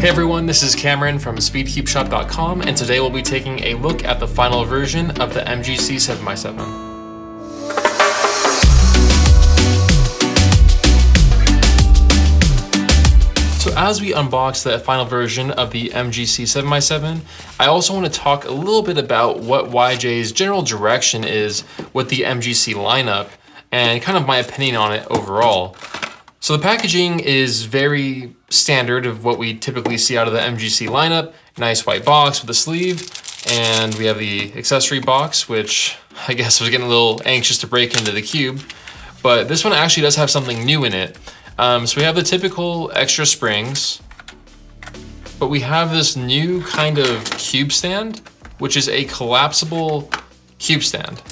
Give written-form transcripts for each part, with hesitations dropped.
Hey everyone, this is Cameron from SpeedCubeShop.com, and today we'll be taking a look at the final version of the Mgc 7x7. So as we unbox the final version of the Mgc 7x7, I also want to talk a little bit about what YJ's general direction is with the Mgc lineup and kind of my opinion on it overall. So the packaging is very standard of what we typically see out of the Mgc lineup. Nice white box with a sleeve, and we have the accessory box, which I guess I was getting a little anxious to break into the cube, but this one actually does have something new in it. So we have the typical extra springs, but we have this new kind of cube stand, which is a collapsible cube stand.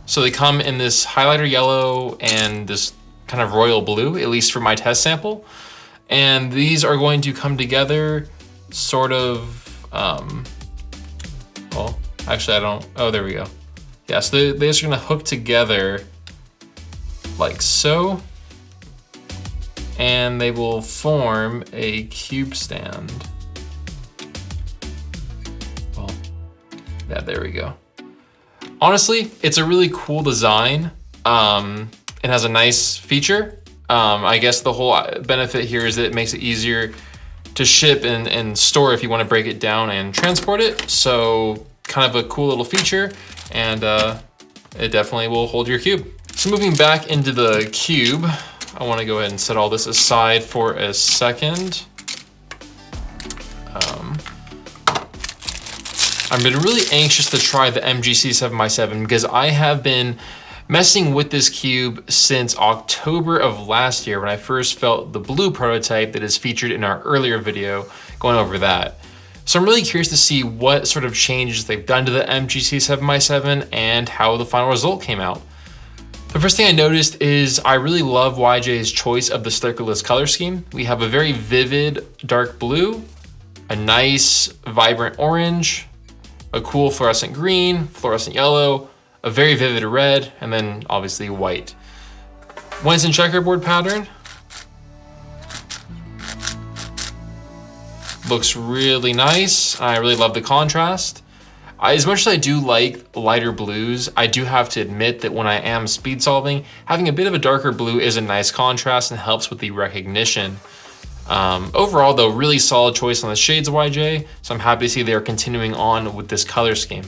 So they come in this highlighter yellow and this kind of royal blue, at least for my test sample. And these are going to come together sort of, well, actually I don't, oh, there we go. Yeah, so they're just gonna hook together like so, and they will form a cube stand. Well, yeah, there we go. Honestly, it's a really cool design. It has a nice feature. I guess the whole benefit here is that it makes it easier to ship and store if you want to break it down and transport it. So kind of a cool little feature, and it definitely will hold your cube. So moving back into the cube, I want to go ahead and set all this aside for a second. I've been really anxious to try the Mgc 7x7 because I have been messing with this cube since October of last year when I first felt the blue prototype that is featured in our earlier video going over that. So I'm really curious to see what sort of changes they've done to the Mgc 7x7 and how the final result came out. The first thing I noticed is I really love YJ's choice of the stickerless color scheme. We have a very vivid dark blue, a nice vibrant orange, a cool fluorescent green, fluorescent yellow, a very vivid red, and then obviously white. When it's in checkerboard pattern, looks really nice. I really love the contrast. As much as I do like lighter blues, I do have to admit that when I am speed solving, having a bit of a darker blue is a nice contrast and helps with the recognition. Overall though, really solid choice on the shades of YJ, so I'm happy to see they are continuing on with this color scheme.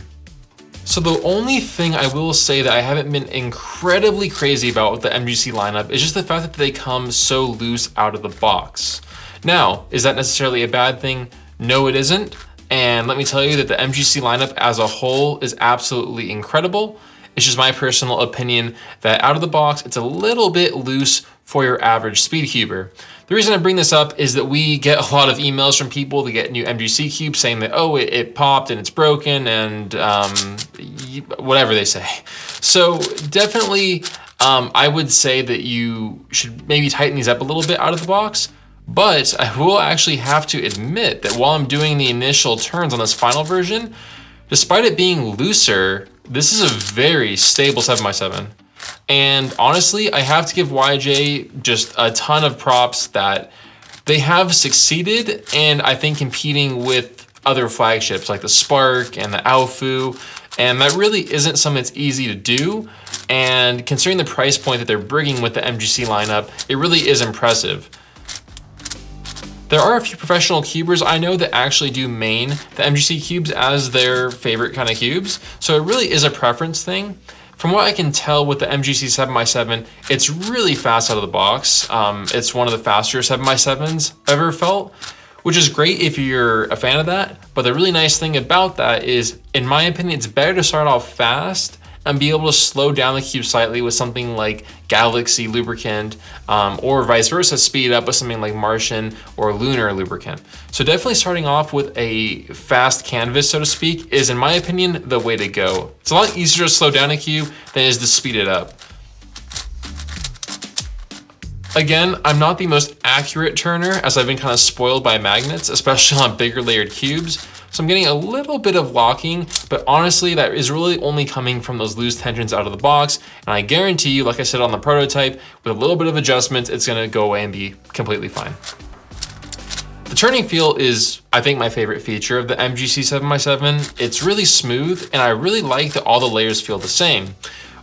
So the only thing I will say that I haven't been incredibly crazy about with the Mgc lineup is just the fact that they come so loose out of the box. Now, is that necessarily a bad thing? No, it isn't. And let me tell you that the Mgc lineup as a whole is absolutely incredible. It's just my personal opinion that out of the box, it's a little bit loose for your average speed cuber. The reason I bring this up is that we get a lot of emails from people that get new Mgc cubes saying that, oh, it popped and it's broken and whatever they say. So definitely, I would say that you should maybe tighten these up a little bit out of the box. But I will actually have to admit that while I'm doing the initial turns on this final version, despite it being looser, this is a very stable 7x7. And honestly, I have to give YJ just a ton of props that they have succeeded, and I think competing with other flagships like the Spark and the Alfu, and that really isn't something that's easy to do. And considering the price point that they're bringing with the Mgc lineup, it really is impressive. There are a few professional cubers I know that actually do main the Mgc cubes as their favorite kind of cubes, so it really is a preference thing. From what I can tell with the Mgc 7x7, it's really fast out of the box. It's one of the faster 7x7s I've ever felt, which is great if you're a fan of that. But the really nice thing about that is, in my opinion, it's better to start off fast and be able to slow down the cube slightly with something like Galaxy lubricant, or vice versa, speed up with something like Martian or Lunar lubricant. So definitely starting off with a fast canvas, so to speak, is in my opinion the way to go. It's a lot easier to slow down a cube than it is to speed it up. Again, I'm not the most accurate turner as I've been kind of spoiled by magnets, especially on bigger layered cubes. So I'm getting a little bit of locking, but honestly, that is really only coming from those loose tensions out of the box. And I guarantee you, like I said on the prototype, with a little bit of adjustment, it's gonna go away and be completely fine. The turning feel is, I think, my favorite feature of the MGC 7x7. It's really smooth, and I really like that all the layers feel the same.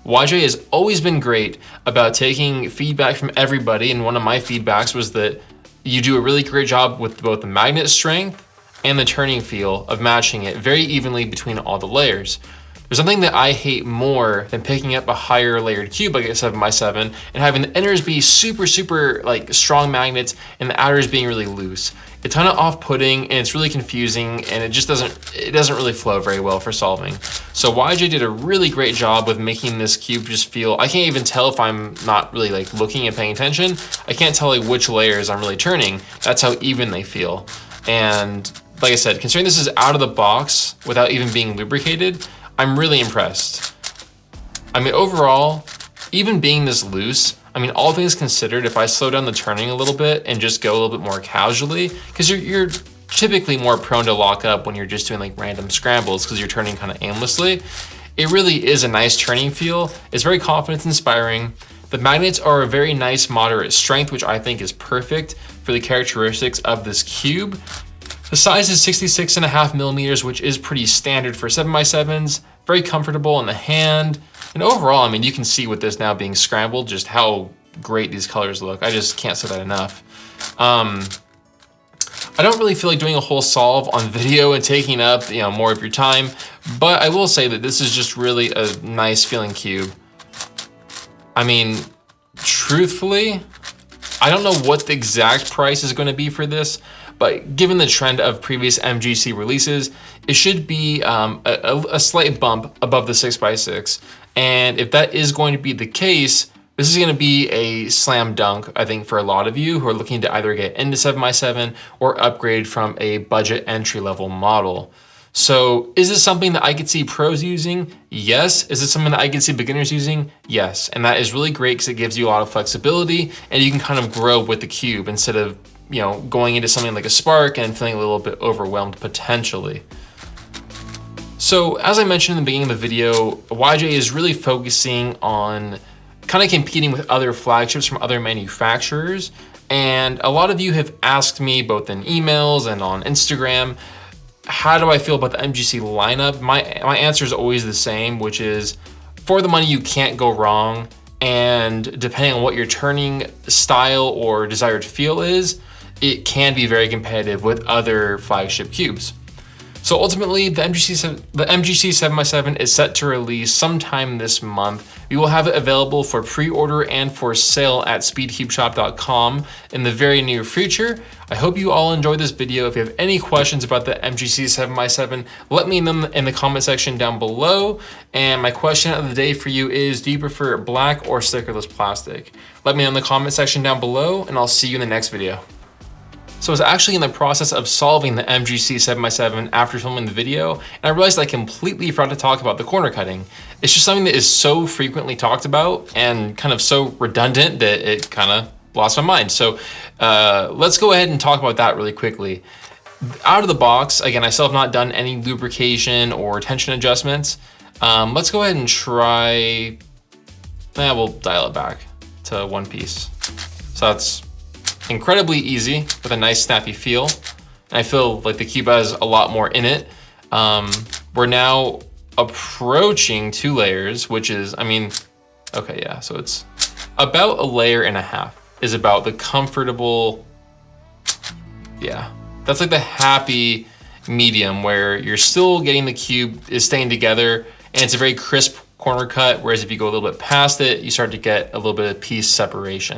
YJ has always been great about taking feedback from everybody, and one of my feedbacks was that you do a really great job with both the magnet strength and the turning feel of matching it very evenly between all the layers. There's something that I hate more than picking up a higher layered cube like a 7x7 and having the inners be super like strong magnets and the outers being really loose. It's kind of off-putting and it's really confusing, and it doesn't really flow very well for solving. So YJ did a really great job with making this cube just feel, I can't even tell if I'm not really like looking and paying attention. I can't tell like which layers I'm really turning. That's how even they feel. And like I said, considering this is out of the box without even being lubricated, I'm really impressed. I mean, overall, even being this loose, I mean, all things considered, if I slow down the turning a little bit and just go a little bit more casually, because you're typically more prone to lock up when you're just doing like random scrambles because you're turning kind of aimlessly. It really is a nice turning feel. It's very confidence inspiring. The magnets are a very nice moderate strength, which I think is perfect for the characteristics of this cube. The size is 66.5 millimeters, which is pretty standard for 7x7s. Very comfortable in the hand. And overall, I mean, you can see with this now being scrambled, just how great these colors look. I just can't say that enough. I don't really feel like doing a whole solve on video and taking up, more of your time, but I will say that this is just really a nice feeling cube. I mean, truthfully, I don't know what the exact price is going to be for this, but given the trend of previous MGC releases, it should be a slight bump above the 6x6. And if that is going to be the case, this is going to be a slam dunk, I think, for a lot of you who are looking to either get into 7x7 or upgrade from a budget entry-level model. So is this something that I could see pros using? Yes. Is it something that I could see beginners using? Yes. And that is really great because it gives you a lot of flexibility and you can kind of grow with the cube instead of going into something like a Spark and feeling a little bit overwhelmed potentially. So as I mentioned in the beginning of the video, YJ is really focusing on kind of competing with other flagships from other manufacturers. And a lot of you have asked me both in emails and on Instagram, how do I feel about the MGC lineup? My answer is always the same, which is for the money, you can't go wrong. And depending on what your turning style or desired feel is, it can be very competitive with other flagship cubes. So ultimately, the MGC 7x7 is set to release sometime this month. We will have it available for pre-order and for sale at SpeedCubeShop.com in the very near future. I hope you all enjoyed this video. If you have any questions about the MGC 7x7, let me know in the comment section down below. And my question of the day for you is, do you prefer black or stickerless plastic? Let me know in the comment section down below, and I'll see you in the next video. So I was actually in the process of solving the MGC 7x7 after filming the video, and I realized I completely forgot to talk about the corner cutting. It's just something that is so frequently talked about and kind of so redundant that it kind of lost my mind. So let's go ahead and talk about that really quickly. Out of the box, again, I still have not done any lubrication or tension adjustments. Let's go ahead and try, we'll dial it back to one piece. So that's incredibly easy with a nice snappy feel. And I feel like the cube has a lot more in it. We're now approaching 2 layers, which is, okay, yeah, so it's about a layer and a half is about the comfortable, yeah, that's like the happy medium where you're still getting the cube is staying together and it's a very crisp corner cut, whereas if you go a little bit past it, you start to get a little bit of piece separation.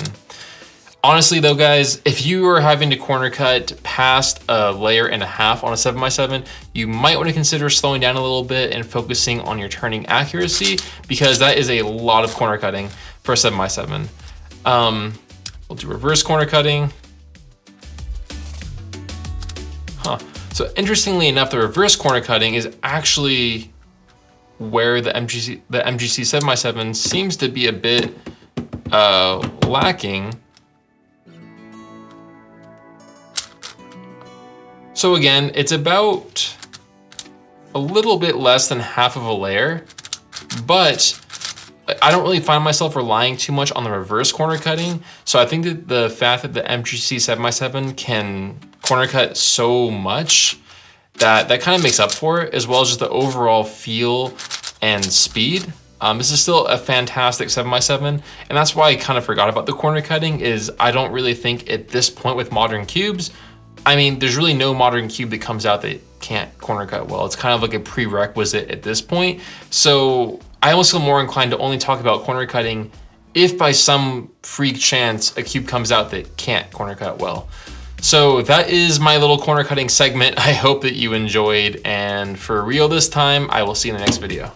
Honestly though, guys, if you are having to corner cut past a layer and a half on a 7x7, you might want to consider slowing down a little bit and focusing on your turning accuracy, because that is a lot of corner cutting for a 7x7. We'll do reverse corner cutting. So interestingly enough, the reverse corner cutting is actually where the MGC 7x7 seems to be a bit lacking. So again, it's about a little bit less than half of a layer, but I don't really find myself relying too much on the reverse corner cutting. So I think that the fact that the MGC 7x7 can corner cut so much that kind of makes up for it, as well as just the overall feel and speed. This is still a fantastic 7x7, and that's why I kind of forgot about the corner cutting. Is I don't really think at this point with modern cubes, I mean, there's really no modern cube that comes out that can't corner cut well. It's kind of like a prerequisite at this point. So I almost feel more inclined to only talk about corner cutting if by some freak chance a cube comes out that can't corner cut well. So that is my little corner cutting segment. I hope that you enjoyed, and for real this time, I will see you in the next video.